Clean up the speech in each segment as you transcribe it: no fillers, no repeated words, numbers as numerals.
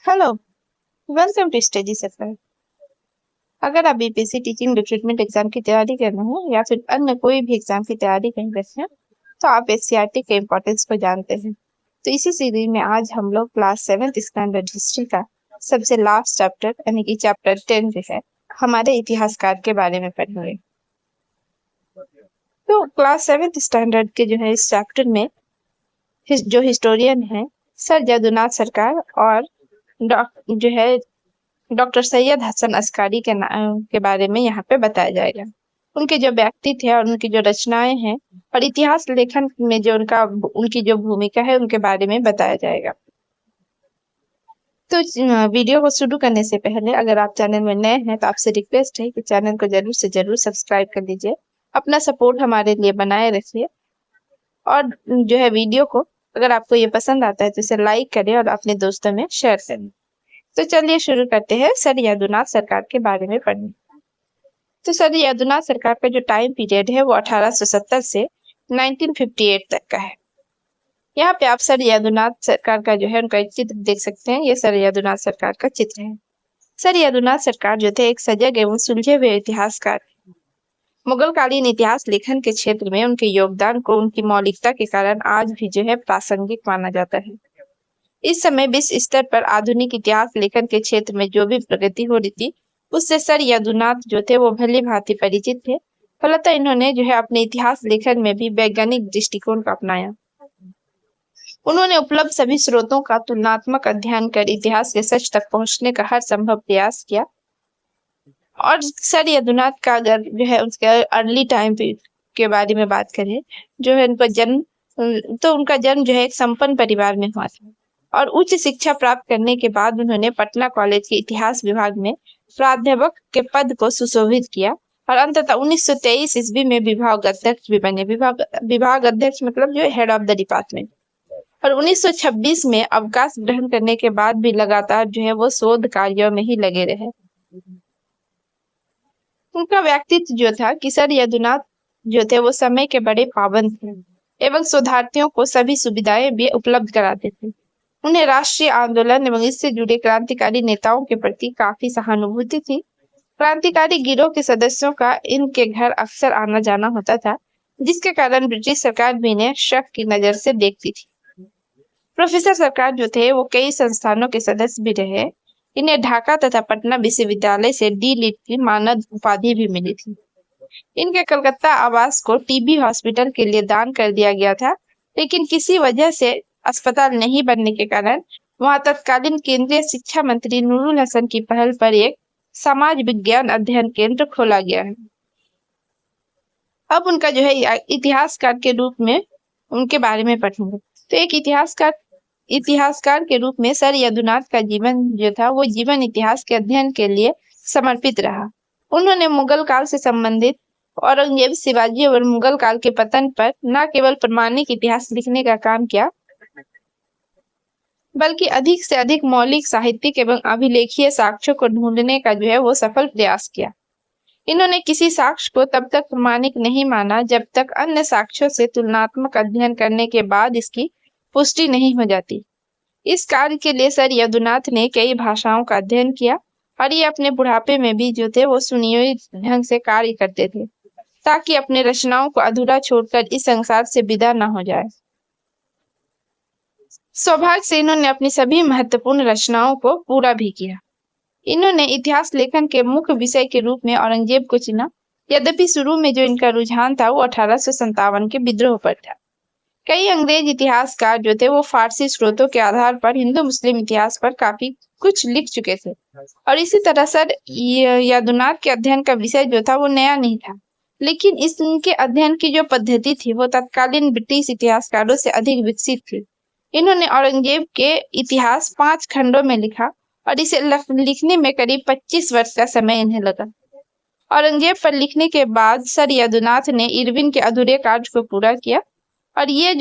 Hello, welcome to study सफर। अगर आप BPSC teaching recruitment exam की तैयारी कर रहे हैं या फिर अन्य कोई भी एग्जाम की तैयारी कर रहे हैं तो आप एससीईआरटी के इम्पोर्टेंस को जानते हैं। तो इसी सीरीज में आज हम लोग क्लास 7th स्टैंडर्ड हिस्ट्री का सबसे लास्ट चैप्टर यानी कि चैप्टर 10 जो है हमारे इतिहासकार के बारे में पढ़ेंगे। तो क्लास 7th स्टैंडर्ड के जो है इस चैप्टर में जो हिस्टोरियन है सर जदुनाथ सरकार और जो है डॉक्टर सैयद हसन अस्कारी के बारे में यहाँ पे बताया जाएगा। उनके जो व्यक्ति थे और उनकी जो रचनाएं हैं और इतिहास लेखन में जो उनकी जो भूमिका है उनके बारे में बताया जाएगा। तो वीडियो को शुरू करने से पहले अगर आप चैनल में नए हैं तो आपसे रिक्वेस्ट है कि चैनल को जरूर से जरूर सब्सक्राइब कर लीजिए। अपना सपोर्ट हमारे लिए बनाए रखिए और जो है वीडियो को अगर आपको ये पसंद आता है तो इसे लाइक करें और अपने दोस्तों में शेयर करें। तो चलिए शुरू करते हैं सर यदुनाथ सरकार के बारे में पढ़ने। तो सर यदुनाथ सरकार का जो टाइम पीरियड है वो 1870 से 1958 तक का है। यहाँ पे आप सर यदुनाथ सरकार का जो है उनका एक चित्र देख सकते हैं। ये सर यदुनाथ सरकार का चित्र है। सर यदुनाथ सरकार जो थे एक सजग एवं सुलझे हुए इतिहासकार। मुगल कालीन इतिहास लेखन के क्षेत्र में उनके योगदान को उनकी मौलिकता के कारण आज भी जो है प्रासंगिक माना जाता है। इस समय विश्व स्तर पर आधुनिक इतिहास लेखन के क्षेत्र में जो भी प्रगति हो रही थी उससे सर यदुनाथ जो थे वो भली भांति परिचित थे। फलतः इन्होंने जो है अपने इतिहास लेखन में भी वैज्ञानिक दृष्टिकोण को अपनाया। उन्होंने उपलब्ध सभी स्रोतों का तुलनात्मक अध्ययन कर इतिहास के सच तक पहुंचने का हर संभव प्रयास किया। और सर यदुनाथ का अगर जो है उसके अर्ली टाइम के बारे में बात करें जो है उनका जन्म तो उनका जन्म जो है एक संपन्न परिवार में हुआ था और उच्च शिक्षा प्राप्त करने के बाद उन्होंने पटना कॉलेज के इतिहास विभाग में प्राध्यापक के पद को सुशोभित किया और अंततः 1923 ईस्वी में विभाग अध्यक्ष भी बने। विभाग अध्यक्ष मतलब जो हेड ऑफ द डिपार्टमेंट। और 1926 में अवकाश ग्रहण करने के बाद भी लगातार जो है वो शोध कार्यों में ही लगे रहे। उनका व्यक्तित्व जो था कि सर यदुनाथ जो थे वो समय के बड़े पाबंद थे एवं शोधार्थियों को सभी सुविधाएं भी उपलब्ध कराते थे। उन्हें राष्ट्रीय आंदोलन एवं इससे जुड़े क्रांतिकारी नेताओं के प्रति काफी सहानुभूति थी। क्रांतिकारी गिरोह के सदस्यों का इनके घर अक्सर आना जाना होता था जिसके कारण ब्रिटिश सरकार भी इन्हें शक की नजर से देखती थी। प्रोफेसर सरकार जो थे वो कई संस्थानों के सदस्य भी रहे। इन्हें ढाका तथा पटना विश्वविद्यालय से डी लिट की मानद उपाधि भी मिली थी। इनके कलकत्ता आवास को टीबी हॉस्पिटल के लिए दान कर दिया गया था लेकिन किसी वजह से अस्पताल नहीं बनने के कारण वहां तत्कालीन केंद्रीय शिक्षा मंत्री नूरुल हसन की पहल पर एक समाज विज्ञान अध्ययन केंद्र खोला गया है। अब उनका जो है इतिहासकार के रूप में उनके बारे में पढ़ेंगे। तो एक इतिहासकार के रूप में सर यदुनाथ का जीवन जो था वो जीवन इतिहास के अध्ययन के लिए समर्पित रहा। उन्होंने मुगल काल से संबंधित औरंगजेब, शिवाजी और मुगल काल के पतन पर न केवल प्रामाणिक इतिहास लिखने का काम किया बल्कि अधिक से अधिक मौलिक, साहित्यिक एवं अभिलेखीय साक्ष्यों को ढूंढने का जो है वो सफल प्रयास किया। इन्होंने किसी साक्ष्य को तब तक प्रामाणिक नहीं माना जब तक अन्य साक्ष्यों से तुलनात्मक अध्ययन करने के बाद इसकी पुष्टि नहीं हो जाती। इस कार्य के लिए सर यदुनाथ ने कई भाषाओं का अध्ययन किया और ये अपने बुढ़ापे में भी जो थे वो सुनियोजित ढंग से कार्य करते थे ताकि अपने रचनाओं को अधूरा छोड़कर इस संसार से विदा न हो जाए। सौभाग्य से इन्होंने अपनी सभी महत्वपूर्ण रचनाओं को पूरा भी किया। इन्होंने इतिहास लेखन के मुख्य विषय के रूप में औरंगजेब को चुना। यद्यपि शुरू में जो इनका रुझान था वो 1857 के विद्रोह पर था। कई अंग्रेज इतिहासकार जो थे वो फारसी स्रोतों के आधार पर हिंदू मुस्लिम इतिहास पर काफी कुछ लिख चुके थे और इसी तरह सर यदुनाथ के अध्ययन का विषय जो था वो नया नहीं था लेकिन इनके अध्ययन की जो पद्धति थी वो तत्कालीन ब्रिटिश इतिहासकारों से अधिक विकसित थी। इन्होंने औरंगजेब के इतिहास 5 खंडों में लिखा और इसे लिखने में करीब 25 वर्ष का समय इन्हें लगा। औरंगजेब पर लिखने के बाद सर यदुनाथ ने इरविन के अधूरे कार्य को पूरा किया और ये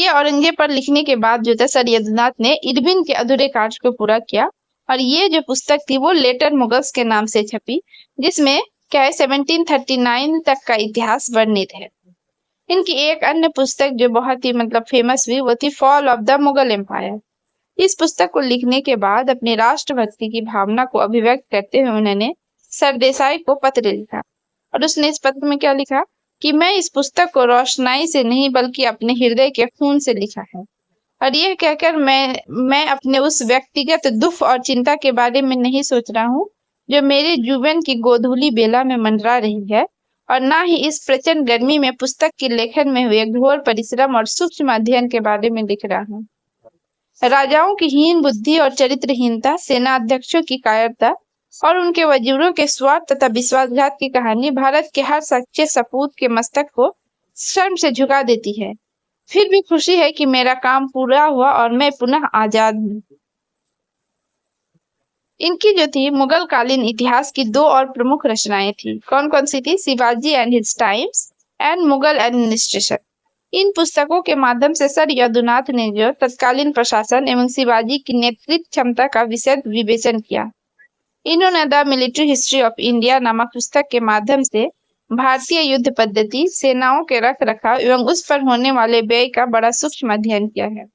औरंगजेब पर लिखने के बाद जो था सर यदुनाथ ने इरविन के अधूरे कार्य को पूरा किया और ये जो पुस्तक थी वो लेटर मुगल्स के नाम से छपी जिसमें क्या है 1739 तक का इतिहास वर्णित है। इनकी एक अन्य पुस्तक जो बहुत ही मतलब फेमस हुई वो थी fall of the Mughal empire. इस पुस्तक को लिखने के बाद अपने राष्ट्रभक्ति की भावना को अभिव्यक्त करते हुए उन्होंने सरदेसाई को पत्र लिखा और उसने इस पत्र में क्या लिखा कि मैं इस पुस्तक को रोशनाई से नहीं बल्कि अपने हृदय के खून से लिखा है और यह कहकर मैं अपने उस व्यक्तिगत दुख और चिंता के बारे में नहीं सोच रहा हूँ जो मेरे जीवन की गोधूली बेला में मंडरा रही है और ना ही इस प्रचंड गर्मी में पुस्तक के लेखन में हुए घोर परिश्रम और सूक्ष्म अध्ययन के बारे में लिख रहा हूँ। राजाओं की हीन बुद्धि और चरित्रहीनता, सेना अध्यक्षों की कायरता और उनके वजीरों के स्वार्थ तथा विश्वासघात की कहानी भारत के हर सच्चे सपूत के मस्तक को शर्म से झुका देती है। फिर भी खुशी है कि मेरा काम पूरा हुआ और मैं पुनः आजाद हूँ। इनकी जो थी मुगल कालीन इतिहास की दो और प्रमुख रचनाएं थी। कौन कौन सी थी? Shivaji and his times and Mughal administration. इन पुस्तकों के माध्यम से सर यदुनाथ ने जो तत्कालीन प्रशासन एवं शिवाजी की नेतृत्व क्षमता का विशद विवेचन किया। इन्होंने the military history of India नामक पुस्तक के माध्यम से भारतीय युद्ध पद्धति, सेनाओं के रख रखाव एवं उस पर होने वाले व्यय का बड़ा सूक्ष्म अध्ययन किया है।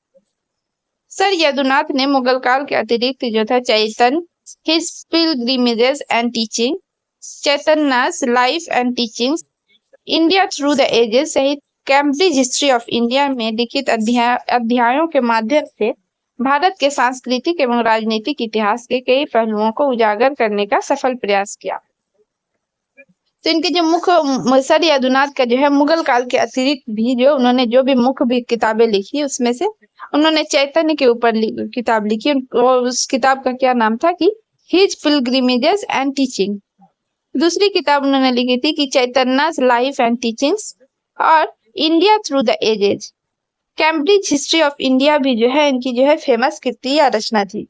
सर यदुनाथ ने मुगल काल के अतिरिक्त जो था Chaitanya his pilgrimages and teaching, Chaitanya's life and teachings, India through the ages सहित कैम्ब्रिज हिस्ट्री ऑफ इंडिया में लिखित अध्यायों के माध्यम से भारत के सांस्कृतिक एवं राजनीतिक इतिहास के कई पहलुओं को उजागर करने का सफल प्रयास किया। तो इनके जो मुख्य सर यदुनाथ का जो है मुगल काल के अतिरिक्त भी जो उन्होंने जो भी मुख्य भी किताबें लिखी उसमें से उन्होंने चैतन्य के ऊपर किताब लिखी और उस किताब का क्या नाम था कि हिज पिलग्रिमेजेस एंड टीचिंग। दूसरी किताब उन्होंने लिखी थी कि चैतन्य's लाइफ एंड टीचिंग्स और India through the edges. Cambridge history of India भी जो है इनकी जो है फेमस कृति या रचना थी।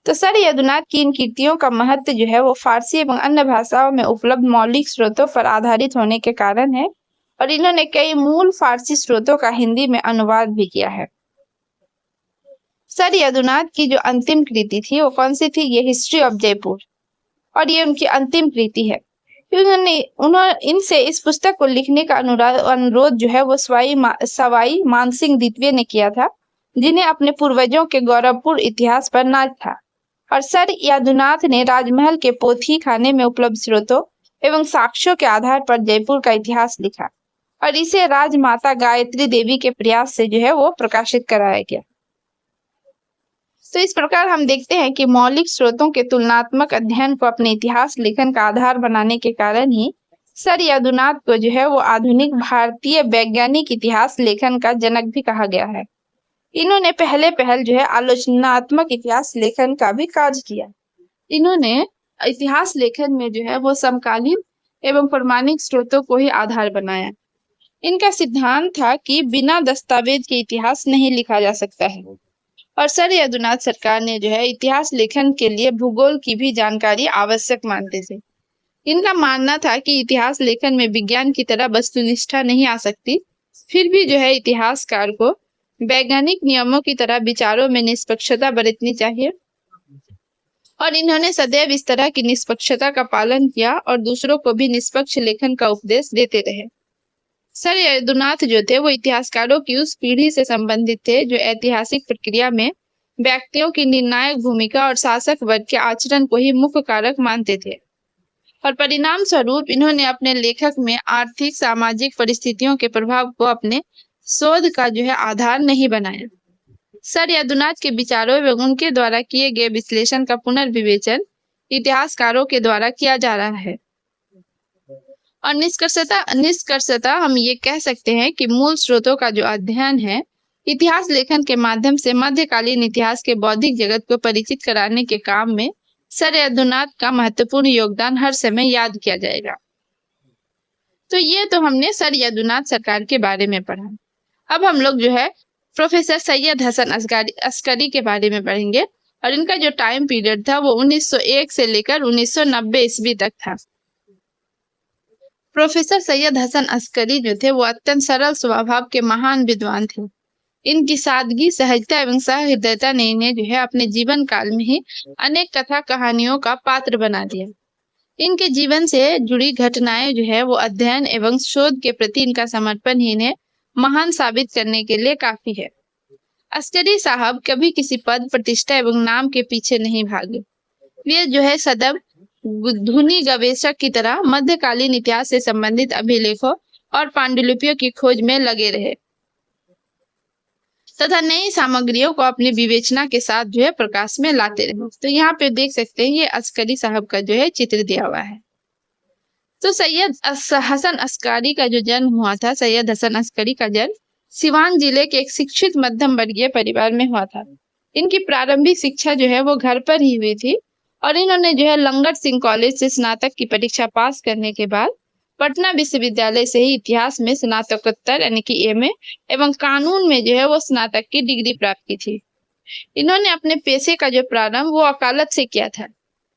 तो सर यदुनाथ की इन कृतियों का महत्व जो है वो फारसी एवं अन्य भाषाओं में उपलब्ध मौलिक स्रोतों पर आधारित होने के कारण है और इन्होंने कई मूल फारसी स्रोतों का हिंदी में अनुवाद भी किया है। सर यदुनाथ की जो अंतिम कृति थी वो कौन सी थी? ये हिस्ट्री ऑफ जयपुर और ये उनकी अंतिम कृति है। उन्होंने इनसे इस पुस्तक को लिखने का अनुरोध जो है वो सवाई मानसिंह द्वितीय ने किया था, जिन्हें अपने पूर्वजों के गौरवपूर्ण इतिहास पर नाज था और सर यदुनाथ ने राजमहल के पोथी खाने में उपलब्ध स्रोतों एवं साक्ष्यों के आधार पर जयपुर का इतिहास लिखा और इसे राजमाता गायत्री देवी के प्रयास से जो है वो प्रकाशित कराया गया। तो इस प्रकार हम देखते हैं कि मौलिक स्रोतों के तुलनात्मक अध्ययन को अपने इतिहास लेखन का आधार बनाने के कारण ही सर यदुनाथ को जो है वो आधुनिक भारतीय वैज्ञानिक इतिहास लेखन का जनक भी कहा गया है। इन्होंने पहल जो है आलोचनात्मक इतिहास लेखन का भी कार्य किया। इन्होंने इतिहास लेखन में जो है वो समकालीन एवं प्रमाणिक स्रोतों को ही आधार बनाया। इनका सिद्धांत था कि बिना दस्तावेज के इतिहास नहीं लिखा जा सकता है और सर यदुनाथ सरकार ने जो है इतिहास लेखन के लिए भूगोल की भी जानकारी आवश्यक मानते थे। इनका मानना था कि इतिहास लेखन में विज्ञान की तरह वस्तुनिष्ठा नहीं आ सकती, फिर भी जो है इतिहासकार को वैज्ञानिक नियमों की तरह विचारों में निष्पक्षता बरतनी चाहिए और इन्होंने सदैव इस तरह की निष्पक्षता का पालन किया और दूसरों को भी निष्पक्ष लेखन का उपदेश देते रहे। सर यदुनाथ जो थे वो इतिहासकारों की उस पीढ़ी से संबंधित थे जो ऐतिहासिक प्रक्रिया में व्यक्तियों की निर्णायक भूमिका और शासक वर्ग के आचरण को ही मुख्य कारक मानते थे और परिणाम स्वरूप इन्होंने अपने लेखक में आर्थिक सामाजिक परिस्थितियों के प्रभाव को अपने शोध का जो है आधार नहीं बनाया। सर यदुनाथ के विचारों एवं उनके द्वारा किए गए विश्लेषण का पुनर्विवेचन इतिहासकारों के द्वारा किया जा रहा है और निष्कर्षतः हम ये कह सकते हैं कि मूल स्रोतों का जो अध्ययन है इतिहास लेखन के माध्यम से मध्यकालीन इतिहास के बौद्धिक जगत को परिचित कराने के काम में सर यदुनाथ का महत्वपूर्ण योगदान हर समय याद किया जाएगा। तो ये तो हमने सर यदुनाथ सरकार के बारे में पढ़ा। अब हम लोग जो है प्रोफेसर सैयद हसन अस्करी के बारे में पढ़ेंगे और इनका जो टाइम पीरियड था वो 1901 से लेकर 1990 ईस्वी तक था। प्रोफेसर सैयद हसन अस्करी जो थे वो अत्यंत सरल स्वभाव के महान विद्वान थे। इनकी सादगी, सहजता एवं सहृदयता ने इन्हें जो है अपने जीवन काल में ही अनेक कथा कहानियों का पात्र बना दिया। इनके जीवन से जुड़ी घटनाएं जो है वो अध्ययन एवं शोध के प्रति इनका समर्पण ही इन्हें महान साबित करने के लिए काफी है। अस्करी साहब कभी किसी पद, प्रतिष्ठा एवं नाम के पीछे नहीं भागे। वे जो है सदैव धुनी गवेषक की तरह मध्यकालीन इतिहास से संबंधित अभिलेखों और पांडुलिपियों की खोज में लगे रहे तथा नई सामग्रियों को अपनी विवेचना के साथ जो है प्रकाश में लाते रहे। तो यहाँ पे देख सकते हैं ये अस्करी साहब का जो है चित्र दिया हुआ है। तो सैयद हसन अस्करी का जो जन्म हुआ था, सैयद हसन अस्करी का जन्म सिवान जिले के एक शिक्षित मध्यम वर्गीय परिवार में हुआ था। इनकी प्रारंभिक शिक्षा जो है वो घर पर ही हुई थी और इन्होंने जो है लंगर सिंह कॉलेज से स्नातक की परीक्षा पास करने के बाद पटना विश्वविद्यालय से ही इतिहास में स्नातकोत्तर यानी कि एमए एवं कानून में जो है वो स्नातक की डिग्री प्राप्त की थी। इन्होंने अपने पेशे का जो प्रारंभ वो वकालत से किया था,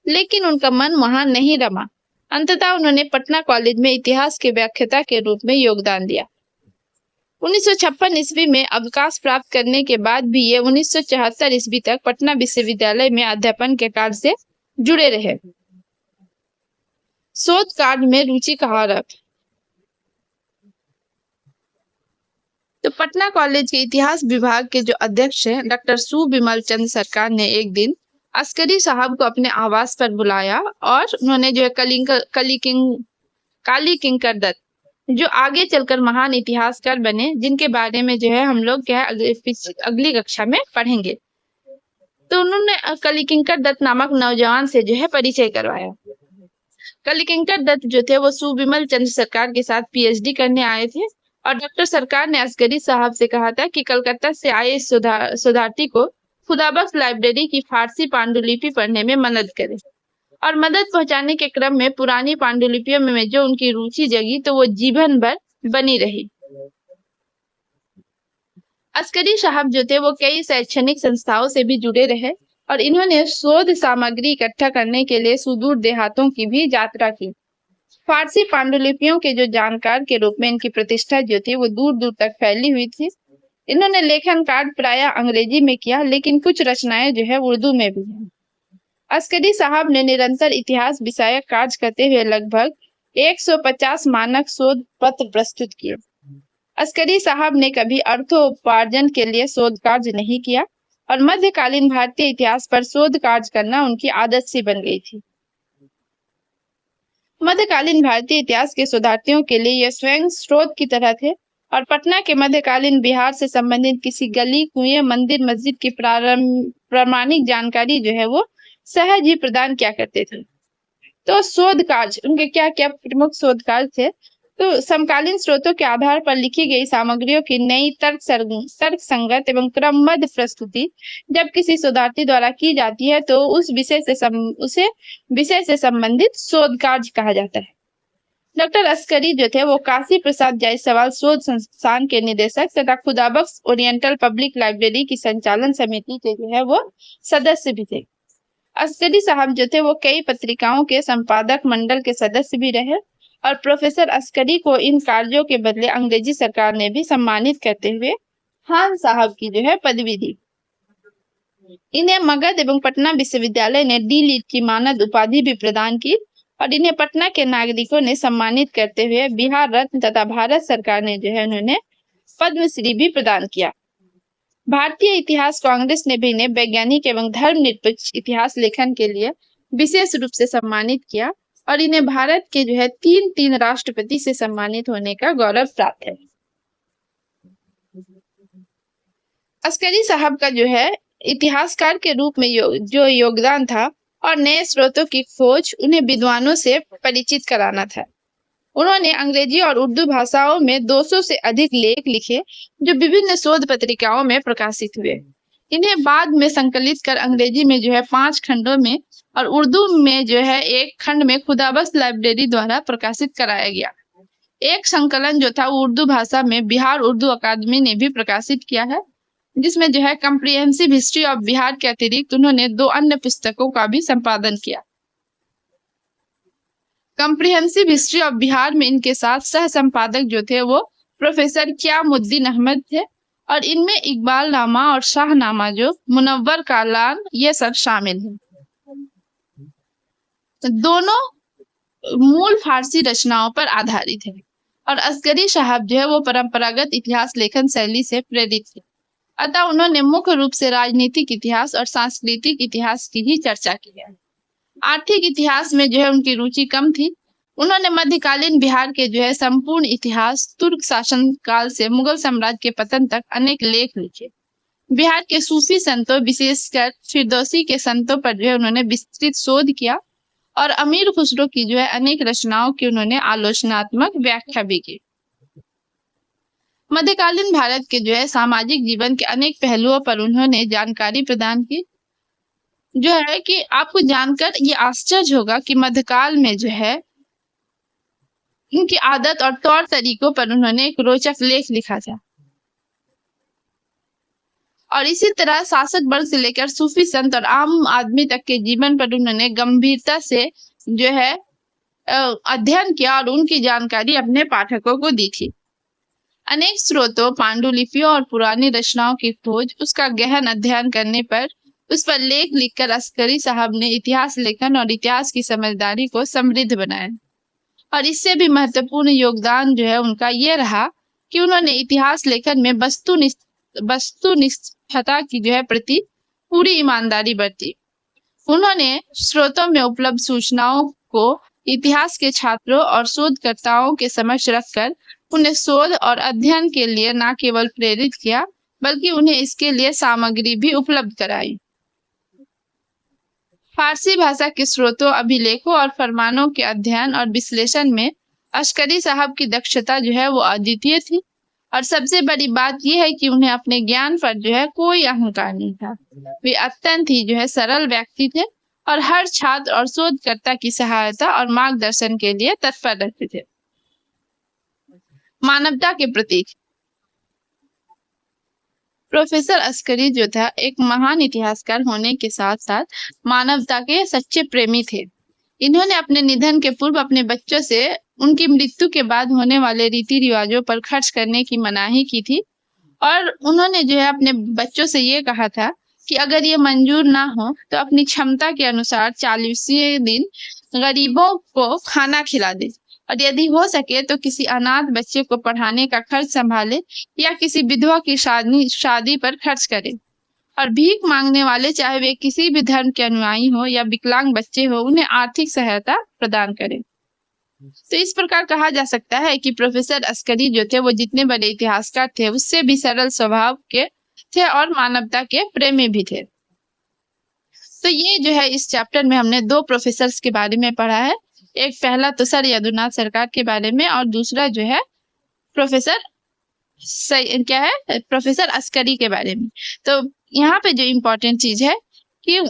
लेकिन उनका मन वहां नहीं रमा। अंततः उन्होंने पटना कॉलेज में इतिहास के व्याख्याता के रूप में योगदान दिया। 1956 ईस्वी में अवकाश प्राप्त करने के बाद भी ये 1974 ईस्वी तक पटना विश्वविद्यालय में अध्यापन के कार्य से जुड़े रहे। शोध कार्य में रुचि का आरोप। तो पटना कॉलेज के इतिहास विभाग के जो अध्यक्ष हैं डॉक्टर सुबिमल चंद्र सरकार ने एक दिन अस्करी साहब को अपने आवास पर बुलाया और उन्होंने जो है काली किंकर दत्त जो आगे चलकर महान इतिहासकार बने, जिनके बारे में जो है हम लोग क्या है अगली कक्षा में पढ़ेंगे। तो उन्होंने कलिकिंकर दत्त नामक नौजवान से जो है परिचय करवाया। कलिकिंकर दत्त जो थे वो सुबिमल चंद्र सरकार के साथ पीएचडी करने आए थे और डॉक्टर सरकार ने अस्करी साहब से कहा था कि कलकत्ता से आए इस शोधार्थी को खुदाबख्श लाइब्रेरी की फारसी पांडुलिपि पढ़ने में मदद करे और मदद पहुंचाने के क्रम में पुरानी पांडुलिपियों में जो उनकी रुचि जगी तो वो जीवन भर बनी रही। अस्करी साहब जो थे वो कई शैक्षणिक संस्थाओं से भी जुड़े रहे और इन्होंने शोध सामग्री इकट्ठा करने के लिए सुदूर देहातों की भी यात्रा की। फारसी पांडुलिपियों के जो जानकार के रूप में इनकी प्रतिष्ठा जो थी वो दूर दूर तक फैली हुई थी। इन्होंने लेखन कार्य प्रायः अंग्रेजी में किया, लेकिन कुछ रचनाएं जो है उर्दू में भी हैं। अस्करी साहब ने निरंतर इतिहास विषयक कार्य करते हुए लगभग 150 मानक शोध पत्र प्रस्तुत किए। अस्करी साहब ने कभी अर्थोपार्जन के लिए शोध कार्य नहीं किया और मध्यकालीन भारतीय इतिहास पर शोध कार्य करना उनकी आदत सी बन गई थी। मध्यकालीन भारतीय इतिहास के शोधार्थियों के लिए यह स्वयं स्रोत की तरह थे और पटना के मध्यकालीन बिहार से संबंधित किसी गली, कुएं, मंदिर, मस्जिद की प्रामाणिक जानकारी जो है वो सहज ही प्रदान किया करते थे। तो शोध कार्य उनके क्या क्या प्रमुख शोध कार्य थे? तो समकालीन स्रोतों के आधार पर लिखी गई सामग्रियों की नई तर्क संगत एवं क्रमबद्ध प्रस्तुति जब किसी शोधार्थी द्वारा की जाती है तो उस उसे विषय से संबंधित शोध कार्य कहा जाता है। डॉक्टर अस्करी जो थे वो काशी प्रसाद जायसवाल शोध संस्थान के निदेशक तथा खुदाबख्श ओरिएंटल पब्लिक लाइब्रेरी की संचालन समिति के जो है वो सदस्य भी थे। अस्करी साहब जो थे वो कई पत्रिकाओं के संपादक मंडल के सदस्य भी रहे और प्रोफेसर अस्करी को इन कार्यों के बदले अंग्रेजी सरकार ने भी सम्मानित करते हुए खान साहब की जो है पदवी दी। इन्हें मगध एवं पटना विश्वविद्यालय ने डी लिट की मानद उपाधि भी प्रदान की और इन्हें पटना के नागरिकों ने सम्मानित करते हुए बिहार रत्न तथा भारत सरकार ने जो है उन्होंने पद्मश्री भी प्रदान किया। भारतीय इतिहास कांग्रेस ने भी इन्हें वैज्ञानिक एवं धर्मनिरपेक्ष इतिहास लेखन के लिए विशेष रूप से सम्मानित किया और इन्हें भारत के जो है तीन राष्ट्रपति से सम्मानित होने का गौरव प्राप्त है। अस्करी साहब का जो है इतिहासकार के रूप में जो योगदान था और नए स्रोतों की खोज उन्हें विद्वानों से परिचित कराना था। उन्होंने अंग्रेजी और उर्दू भाषाओं में 200 से अधिक लेख लिखे जो विभिन्न शोध पत्रिकाओं में प्रकाशित हुए। इन्हें बाद में संकलित कर अंग्रेजी में जो है 5 खंडों में और उर्दू में जो है 1 खंड में खुदाबख्श लाइब्रेरी द्वारा प्रकाशित कराया गया। एक संकलन जो था उर्दू भाषा में बिहार उर्दू अकादमी ने भी प्रकाशित किया है, जिसमें जो है कॉम्प्रिहेंसिव हिस्ट्री ऑफ बिहार के अतिरिक्त उन्होंने 2 अन्य पुस्तकों का भी संपादन किया। कॉम्प्रिहेंसिव हिस्ट्री ऑफ बिहार में इनके साथ सह संपादक जो थे वो प्रोफेसर क़यामुद्दीन अहमद थे और इनमें इकबाल नामा और शाहनामा जो मुनव्वर कालान ये सब शामिल हैं। दोनों मूल फारसी रचनाओं पर आधारित है और अस्करी साहब जो है वो परंपरागत इतिहास लेखन शैली से प्रेरित थे। अतः उन्होंने मुख्य रूप से राजनीतिक इतिहास और सांस्कृतिक इतिहास की ही चर्चा की है। आर्थिक इतिहास में जो है उनकी रुचि कम थी। उन्होंने मध्यकालीन बिहार के जो है संपूर्ण इतिहास, तुर्क शासन काल से मुगल साम्राज्य के पतन तक अनेक लेख लिखे। बिहार के सूफी संतों, विशेषकर फिरदौसी के संतों पर जो है उन्होंने विस्तृत शोध किया और अमीर खुसरो की जो है अनेक रचनाओं की उन्होंने आलोचनात्मक व्याख्या भी की। मध्यकालीन भारत के जो है सामाजिक जीवन के अनेक पहलुओं पर उन्होंने जानकारी प्रदान की। जो है कि आपको जानकर ये आश्चर्य होगा कि मध्यकाल में जो है इनकी आदत और तौर तरीकों पर उन्होंने एक रोचक लेख लिखा था। और इसी तरह शासक वर्ग से लेकर सूफी संत और आम आदमी तक के जीवन पर उन्होंने गंभीरता से जो है अध्ययन किया और उनकी जानकारी अपने पाठकों को दी थी। अनेक स्रोतों, पांडुलिपियों और पुरानी रचनाओं की खोज, उसका गहन अध्ययन करने पर उस पर लेख लिखकर अस्करी साहब ने इतिहास लेखन और इतिहास की समझदारी को समृद्ध बनाया। और इससे भी महत्वपूर्ण योगदान जो है उनका ये रहा कि उन्होंने इतिहास लेखन में वस्तुनिष्ठता की जो है प्रति पूरी ईमानदारी बरती। उन्होंने स्रोतों में उपलब्ध सूचनाओं को इतिहास के छात्रों और शोधकर्ताओं के समक्ष रखकर उन्हें शोध और अध्ययन के लिए न केवल प्रेरित किया, बल्कि उन्हें इसके लिए सामग्री भी उपलब्ध कराई। फारसी भाषा के स्रोतों, अभिलेखों और फरमानों के अध्ययन और विश्लेषण में अस्करी साहब की दक्षता जो है वो अद्वितीय थी। और सबसे बड़ी बात यह है कि उन्हें अपने ज्ञान पर जो है कोई अहंकार नहीं था। वे अत्यंत ही जो है सरल व्यक्ति थे और हर छात्र और शोधकर्ता की सहायता और मार्गदर्शन के लिए तत्पर रहते थे। मानवता के प्रतीक प्रोफेसर अस्करी जो था एक महान इतिहासकार होने के साथ साथ मानवता के सच्चे प्रेमी थे। इन्होंने अपने निधन के पूर्व अपने बच्चों से उनकी मृत्यु के बाद होने वाले रीति रिवाजों पर खर्च करने की मनाही की थी और उन्होंने जो है अपने बच्चों से ये कहा था कि अगर ये मंजूर ना हो तो अपनी क्षमता के अनुसार 40वें दिन गरीबों को खाना खिला दे और यदि हो सके तो किसी अनाथ बच्चे को पढ़ाने का खर्च संभाले या किसी विधवा की शादी पर खर्च करे। और भीख मांगने वाले, चाहे वे किसी भी धर्म के अनुयायी हो या विकलांग बच्चे हो, उन्हें आर्थिक सहायता प्रदान करें। तो इस प्रकार कहा जा सकता है कि प्रोफेसर अस्करी जो थे वो जितने बड़े इतिहासकार थे उससे भी सरल स्वभाव के थे और मानवता के प्रेमी भी थे। तो ये जो है इस चैप्टर में हमने दो प्रोफेसर्स के बारे में पढ़ा है। एक पहला तो सर यदुनाथ सरकार के बारे में और दूसरा जो है प्रोफेसर अस्करी के बारे में। तो यहाँ पे जो इम्पोर्टेंट चीज है कि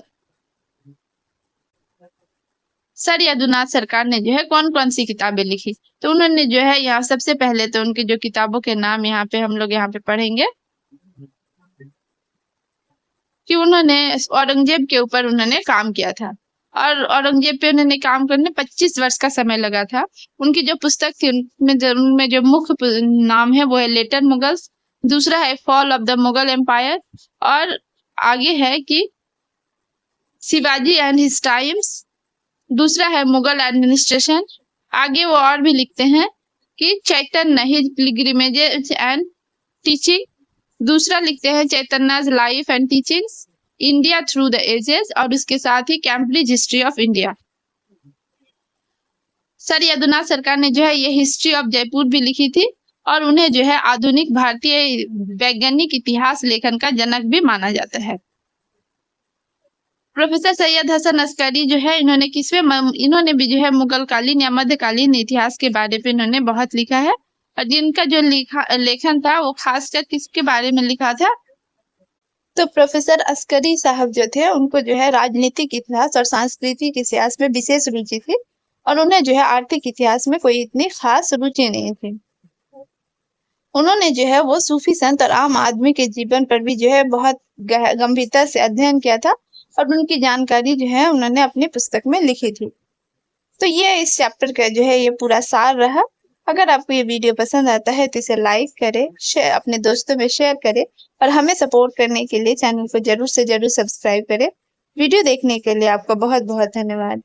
सर यदुनाथ सरकार ने जो है कौन कौन सी किताबें लिखी। तो उन्होंने जो है यहाँ सबसे पहले तो उनकी जो किताबों के नाम यहाँ पे हम लोग यहाँ पे पढ़ेंगे कि उन्होंने औरंगजेब के ऊपर उन्होंने काम किया था और औरंगजेब पे उन्होंने काम करने 25 वर्ष का समय लगा था। उनकी जो पुस्तक थी उनमें जो मुख्य नाम है वो है लेटर मुगल्स, दूसरा है fall of the Mughal empire और आगे है कि शिवाजी एंड हिज टाइम्स, दूसरा है मुगल एडमिनिस्ट्रेशन। आगे वो और भी लिखते हैं कि Chaitanya his pilgrimages and teaching, दूसरा लिखते हैं Chaitanya's life and teachings, India through the ages और उसके साथ ही Cambridge history of India. Sir Yadunath Sarkar ने जो है ये हिस्ट्री ऑफ जयपुर भी लिखी थी और उन्हें जो है आधुनिक भारतीय वैज्ञानिक इतिहास लेखन का जनक भी माना जाता है। प्रोफेसर सैयद हसन अस्करी जो है इन्होंने भी जो है मुगल कालीन या मध्यकालीन इतिहास के बारे में इन्होंने बहुत लिखा है और जिनका जो लेखन था वो खासकर किसके बारे में लिखा था। तो प्रोफेसर अस्करी साहब जो थे उनको जो है राजनीतिक इतिहास और सांस्कृतिक इतिहास में विशेष रुचि थी और उन्हें जो है आर्थिक इतिहास में कोई इतनी खास रुचि नहीं थी। उन्होंने जो है वो सूफी संत और आम आदमी के जीवन पर भी जो है बहुत गंभीरता से अध्ययन किया था और उनकी जानकारी जो है उन्होंने अपनी पुस्तक में लिखी थी। तो ये इस चैप्टर का जो है ये पूरा सार रहा। अगर आपको ये वीडियो पसंद आता है तो इसे लाइक करें, अपने दोस्तों में शेयर करें और हमें सपोर्ट करने के लिए चैनल को जरूर से जरूर सब्सक्राइब करें। वीडियो देखने के लिए आपका बहुत बहुत धन्यवाद।